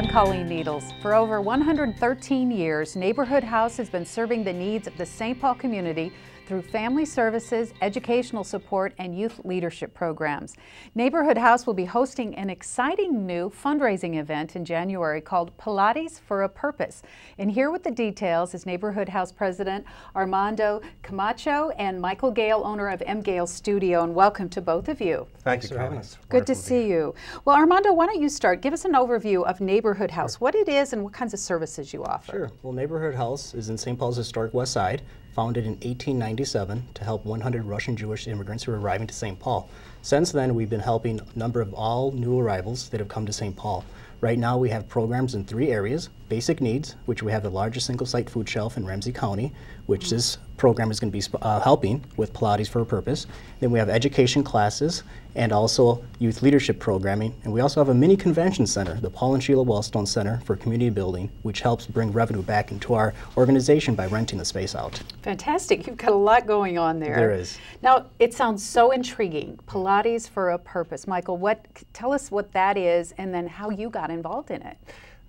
I'm Colleen Needles. For over 113 years, Neighborhood House has been serving the needs of the St. Paul community through family services, educational support, and youth leadership programs. Neighborhood House will be hosting an exciting new fundraising event in January called Pilates for a Purpose. And here with the details is Neighborhood House President Armando Camacho and Mgayle, owner of Mgayle Studio. And welcome to both of you. Thanks for having us. Good to see you. Well, Armando, why don't you start? Give us an overview of Neighborhood House, what it is and what kinds of services you offer. Sure. Well, Neighborhood House is in St. Paul's historic West Side, founded in 1897 to help 100 Russian Jewish immigrants who are arriving to St. Paul. Since then, we've been helping a number of all new arrivals that have come to St. Paul. Right now, we have programs in 3 areas: basic needs, which we have the largest single-site food shelf in Ramsey County, which this program is going to be helping with Pilates for a Purpose. Then we have education classes and also youth leadership programming. And we also have a mini convention center, the Paul and Sheila Wellstone Center for Community Building, which helps bring revenue back into our organization by renting the space out. Fantastic. You've got a lot going on there. There is. Now, it sounds so intriguing. Pilates for a Purpose. Michael, tell us what that is and then how you got involved in it.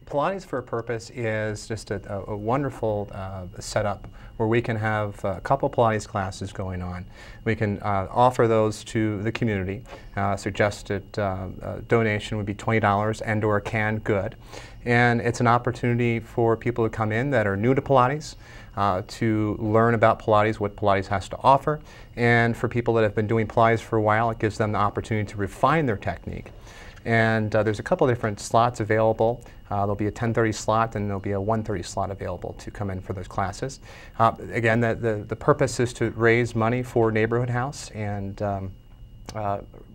Pilates for a Purpose is just a wonderful setup where we can have a couple Pilates classes going on. We can offer those to the community. Suggested donation would be $20 and/or canned good. And it's an opportunity for people to come in that are new to Pilates, to learn about Pilates, what Pilates has to offer. And for people that have been doing Pilates for a while, it gives them the opportunity to refine their technique. And there's a couple different slots available. There'll be a 10:30 slot and there'll be a 1:30 slot available to come in for those classes. Again, the purpose is to raise money for Neighborhood House, and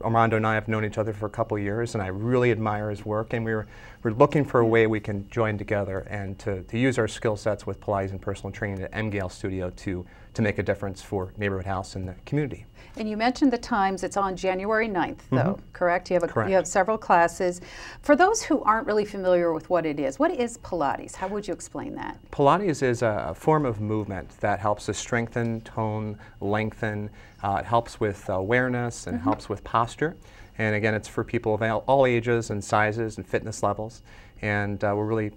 Armando and I have known each other for a couple years, and I really admire his work, and we're looking for a way we can join together and to use our skill sets with Pilates and personal training at Mgayle Studio to make a difference for Neighborhood House and the community. And you mentioned the times. It's on January 9th, though, correct? Correct. You have several classes. For those who aren't really familiar with what it is Pilates? How would you explain that? Pilates is a form of movement that helps us strengthen, tone, lengthen. It helps with awareness and helps with posture. And again, it's for people of all ages and sizes and fitness levels. And we're really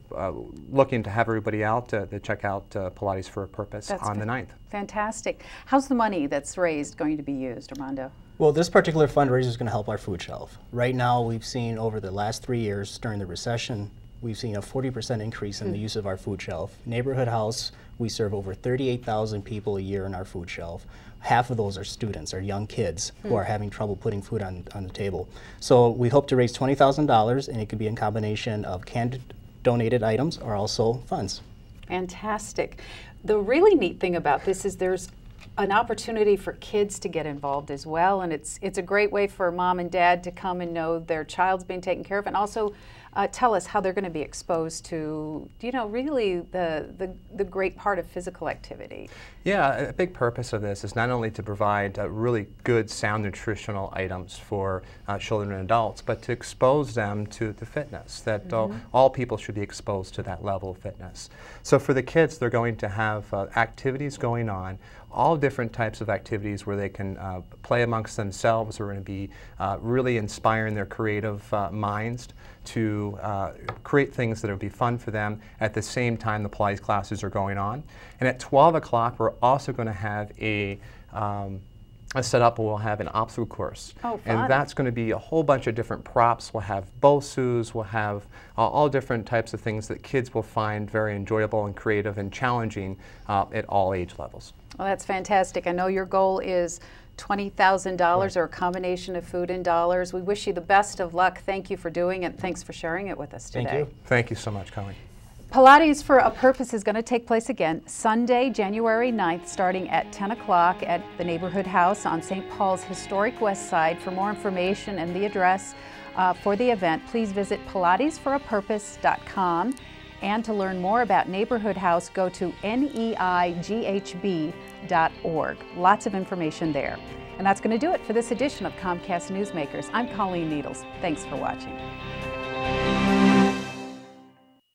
looking to have everybody out to check out Pilates for a Purpose on the 9th. Fantastic. How's the money that's raised going to be used, Armando? Well, this particular fundraiser is going to help our food shelf. Right now, we've seen over the last 3 years during the recession, we've seen a 40% increase in the use of our food shelf. Neighborhood House, we serve over 38,000 people a year in our food shelf. Half of those are students, or young kids, who are having trouble putting food on the table. So we hope to raise $20,000, and it could be in combination of canned donated items or also funds. Fantastic. The really neat thing about this is there's an opportunity for kids to get involved as well, and it's a great way for mom and dad to come and know their child's being taken care of, and also tell us how they're going to be exposed to, really the great part of physical activity. Yeah, a big purpose of this is not only to provide really good, sound nutritional items for children and adults, but to expose them to the fitness, that all people should be exposed to that level of fitness. So for the kids, they're going to have activities going on, all different types of activities where they can play amongst themselves. We're going to be really inspiring their creative minds to create things that will be fun for them at the same time the Pilates classes are going on. And at 12 o'clock, we're also going to have a setup where we'll have an obstacle course. Oh, fun. And that's going to be a whole bunch of different props. We'll have BOSUs, we'll have all different types of things that kids will find very enjoyable and creative and challenging at all age levels. Well, that's fantastic. I know your goal is $20,000 or a combination of food and dollars. We wish you the best of luck. Thank you for doing it. Thanks for sharing it with us today. Thank you. Thank you so much, Colleen. Pilates for a Purpose is going to take place again Sunday, January 9th, starting at 10 o'clock at the Neighborhood House on St. Paul's historic West Side. For more information and the address for the event, please visit pilatesforapurpose.com. And to learn more about Neighborhood House, go to neighb.org. Lots of information there. And that's going to do it for this edition of Comcast Newsmakers. I'm Colleen Needles. Thanks for watching.